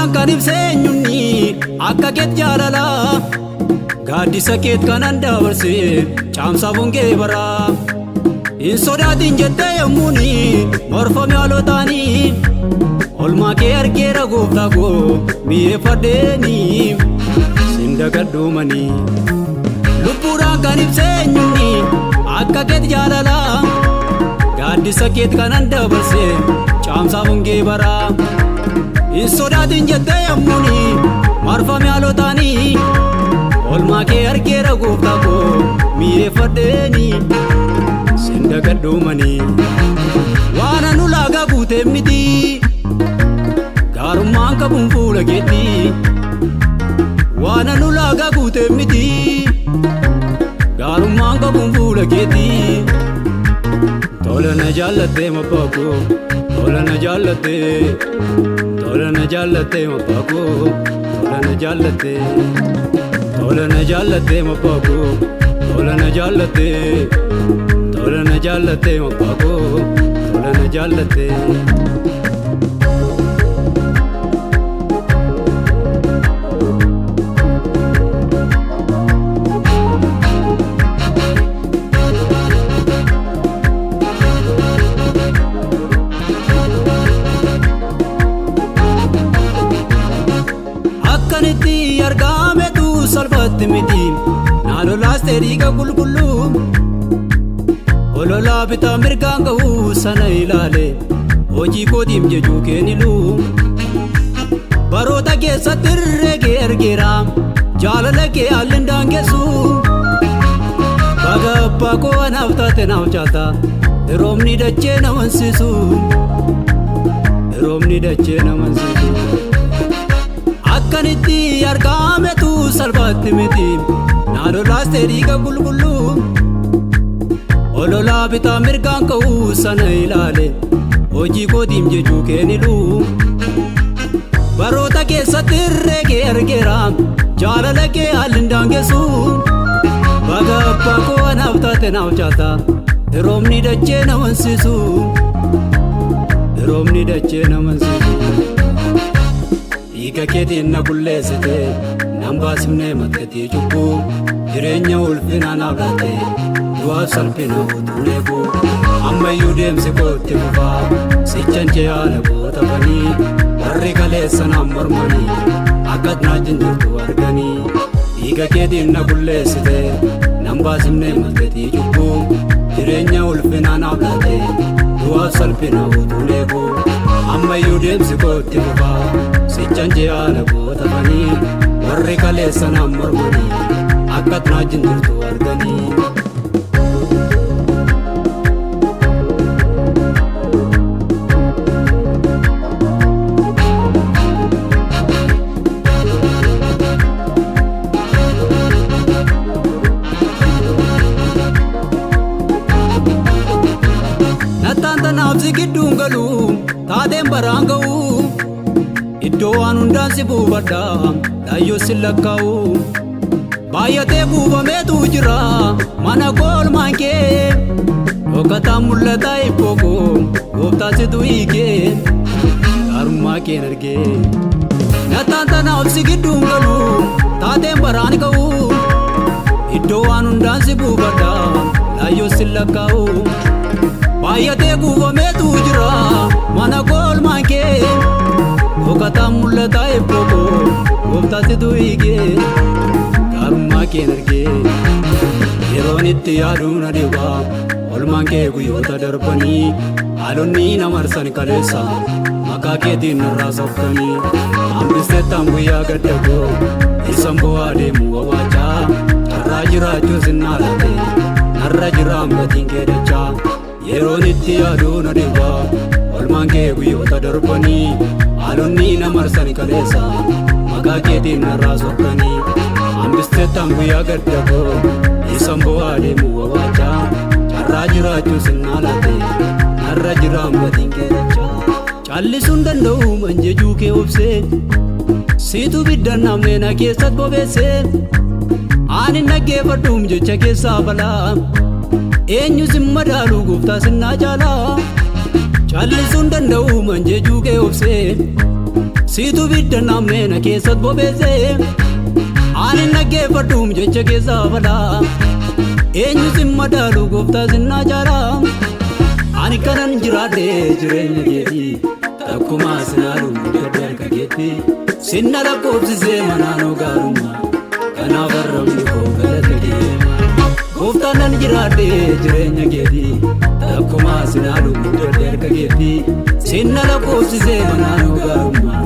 Lubbuudhaan kan ibseenyunni akka keet jaalala gaaddisa keet kanan dabarse caamsaa bongee bara hin sodaatin jettee yommuuni morfame haalootaanii olmaa kee argeera gooftaa koo mi'eeffadheeni sin dagadhuumanii lubbuudhaan kan ibseenyunni akka keet jaalala gaaddisa keet kanan dabarse caamsaa bongee bara hin sodaatin jettee yommuuni morfame haalootaanii olmaa kee argeera gooftaa koo mi'eeffadheeni sin dagadhuumanii waan anu laagaa guutee miti gaarummaan qabuun fuula keetti waan anu laagaa guutee miti gaarummaan qabuun fuula keetti tola na jaallattee mabbaa koo tola na jaallattee tola na jaallattee mabbaa koo tola na jaallattee tola na jaallattee mabbaa koo tola na jaallattee tola na jaallattee mabbaa koo tola na jaallattee akkanitti argametu salphatti miti naalolaaste dhiiga qulqulluu ololaa bitaa mirgaan ga'u sana ilaale hojii kootiif jechuu keenilu baroota keessatti irree ergeera jaalala kee haalli daangessu baga abbaa koo anaaf taate naaf caalta roobni dachee namansiisu roobni dachee namansiisu akkanitti argametu salphatti miti naalolaaste dhiiga qulqulluu ololaa bitaa mirgaan ka'u sana ilaale hojii kootiif jechuu keenilu baroota keessatti irree ergeera jaalala kee haalli daangessu baga abbaa koo anaaf taate naaf caalta roobni dachee namansiisu roobni dachee namansiisu dhiiga keetiin na qulleessite nan baasifnee makkatii cubbuu jireenya ulfinaa naaf laatte du'aaf salphina utuun eegu ammayyuu deemsi kootti fufaa sichan jee haala gootafanii warri kaleessa naan mormanii akkas naajin jirtu arganii dhiiga keetiin na qulleessite nan baasifnee makkatii cubbuu jireenya ulfinaa naaf laatte du'aaf salphina utuun eegu ammayyuu deemsi kootti fufaa sichan jee haala gootafanii warri kaleessa naan mormanii akkas naajin jirtu arganii nattaantanaaf si gidduun galu taateen baraan ga'u iddoo waan hundaan si buufadha dhaayyoo si lakkaa'u baay'atee buufameetu jira mana koolmaan kee dhokkataan mul'ataa ibboo koo gooftaa situ hiikee gaarummaa keen argee nattaantanaaf si gidduun galu taateen baraan ga'u iddoo waan hundaan si buufadha dhaayyoo si lakkaa'u baay'atee buufameetu jira mana koolmaan kee dhokkataan mul'ataa ibboo koo gooftaa situ hiikee gaarummaa keen argee yeroon itti yaaduu na dhiba olmaan kee guyyoota darbanii haalonni na marsan kaleessa maqaa keetiin narraa sokkanii hambisteettaan guyyaa gadda koo isan bo'aa deemu wawaachaa carraa jiraachuu sinnaa laate narra jira ammatiin kee dachaa yeroon itti yaaduu na dhiba olmaan kee guyyoota darbanii haalonni na marsan kaleessa maqaa keetiin narraa sokkanii hambisteettaan guyyaa gadda koo isan bo'aa deemu wawaachaa carraa jiraachuu sinnaa laate narra jira ammatiin kee dachaa callisuun danda'u manjejuu kee obsee siitu biddan namnee na keessat bobeessee ani naggeeffadhuum jecha keessaa balaa eenyu sin madaaluu gooftaa sinnaa caalaa callisuun danda'u manjejuu kee obsee Siitu bidda namne na keessat bobeesse ani naggeeffadhuum jecha keessaa fadhaa eenyu sin madaalu gooftaa sinnaa jaalaa ani kanan jiraadhe jireenya keetii takkumaa sinaalu guddaa harka keetii sinna lakkoofsisee manaanoo gaarummaa kanaaf arrabni koo galata deema gooftaan nan jiraadhe jireenya keetii takkumaa sinaalu guddaa harka keetii sinna lakkoofsisee manaanoo gaarummaa